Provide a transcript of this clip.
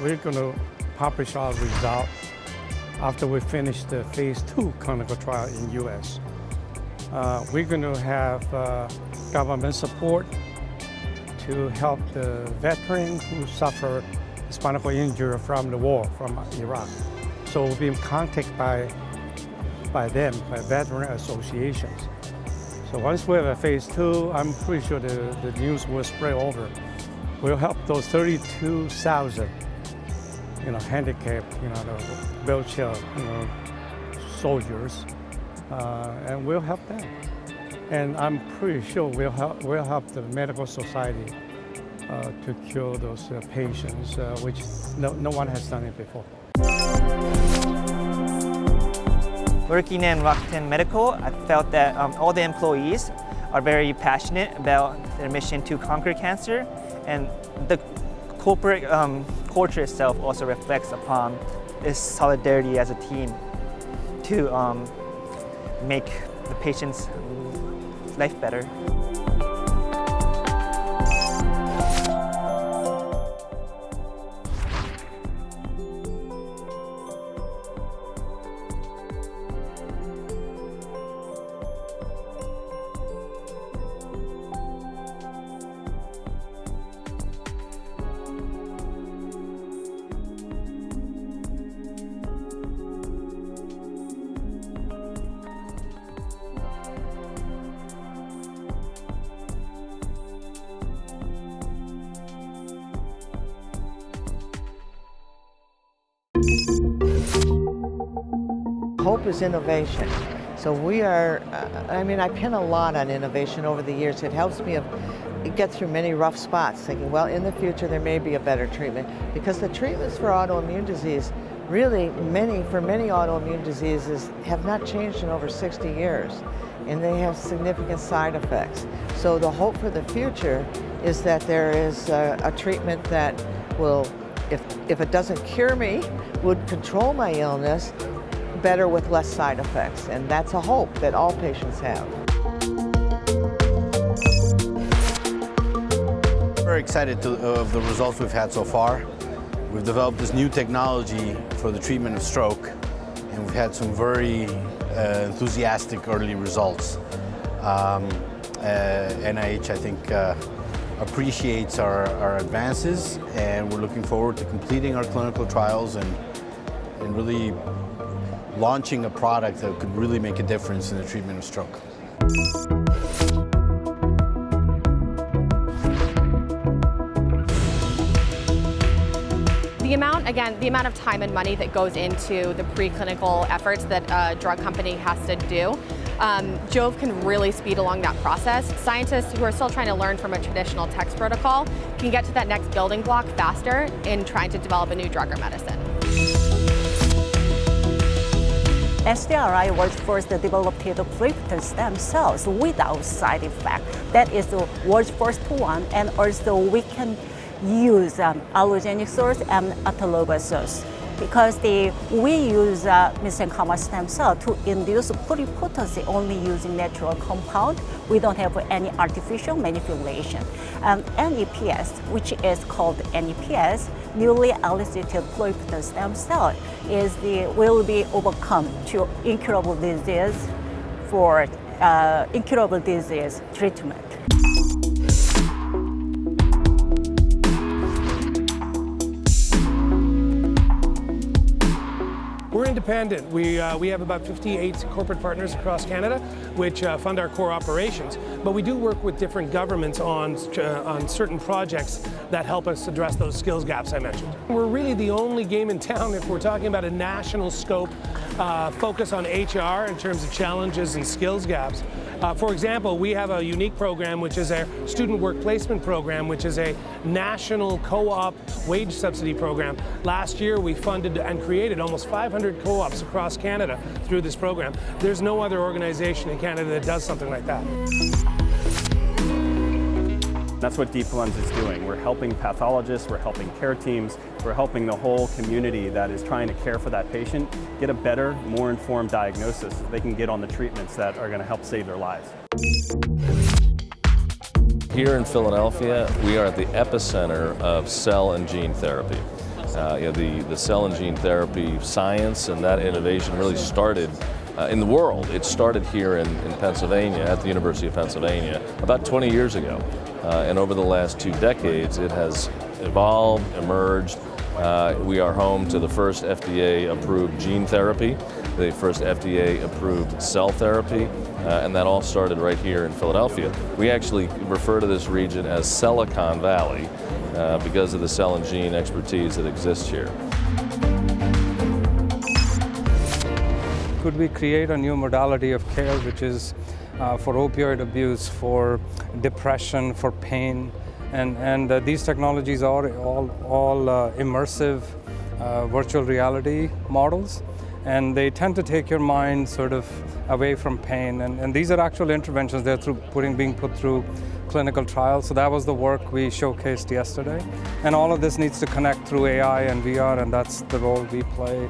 we're going to publish our result after we finish the phase 2 clinical trial in U.S. We're going to have government support to help the veterans who suffer spinal cord injury from the war, from Iraq. So we'll be in contact by them, by veteran associations. So once we have a phase 2, I'm pretty sure the news will spread over. We'll help those 32,000, handicapped, the wheelchair, soldiers, and we'll help them. And I'm pretty sure we'll help the medical society to cure those patients, which no one has done it before. Working in Rakuten Medical, I felt that all the employees are very passionate about their mission to conquer cancer, and the corporate culture itself also reflects upon this solidarity as a team to make the patient's life better. Hope is innovation. So we are, I pin a lot on innovation over the years. It helps me get through many rough spots, thinking, well, in the future there may be a better treatment. Because the treatments for autoimmune disease, really for many autoimmune diseases have not changed in over 60 years. And they have significant side effects. So the hope for the future is that there is a treatment that will, if it doesn't cure me, would control my illness better with less side effects. And that's a hope that all patients have. Very excited of the results we've had so far. We've developed this new technology for the treatment of stroke, and we've had some very enthusiastic early results. NIH, I think, appreciates our advances, and we're looking forward to completing our clinical trials and really launching a product that could really make a difference in the treatment of stroke. The amount of time and money that goes into the preclinical efforts that a drug company has to do, Jove can really speed along that process. Scientists who are still trying to learn from a traditional text protocol can get to that next building block faster in trying to develop a new drug or medicine. SDRI was first developed the pluripotent stem cells without side effect. That is the world's first one, and also we can use allogenic source and autologous source because we use mesenchymal stem cell to induce pluripotency only using natural compound. We don't have any artificial manipulation. NEPS, which is called NEPS, newly elicited pluripotent stem cell, will be overcome to incurable disease for incurable disease treatment. We're independent. We have about 58 corporate partners across Canada, which fund our core operations. But we do work with different governments on certain projects that help us address those skills gaps I mentioned. We're really the only game in town, if we're talking about a national scope, focus on HR in terms of challenges and skills gaps. For example, we have a unique program, which is our student work placement program, which is a national co-op wage subsidy program. Last year, we funded and created almost 500 co-ops across Canada through this program. There's no other organization in Canada that does something like that. That's what Deep Lens is doing. We're helping pathologists, we're helping care teams, we're helping the whole community that is trying to care for that patient get a better, more informed diagnosis so they can get on the treatments that are going to help save their lives. Here in Philadelphia, we are at the epicenter of cell and gene therapy. The cell and gene therapy science and that innovation really started in the world. It started here in Pennsylvania, at the University of Pennsylvania, about 20 years ago. And over the last 2 decades, it has evolved, emerged. We are home to the first FDA-approved gene therapy, the first FDA-approved cell therapy, and that all started right here in Philadelphia. We actually refer to this region as Silicon Valley because of the cell and gene expertise that exists here. Could we create a new modality of care which is for opioid abuse, for depression, for pain, and these technologies are all immersive virtual reality models, and they tend to take your mind sort of away from pain, and these are actual interventions. They're being put through clinical trials. So that was the work we showcased yesterday, and all of this needs to connect through AI and VR, and that's the role we play.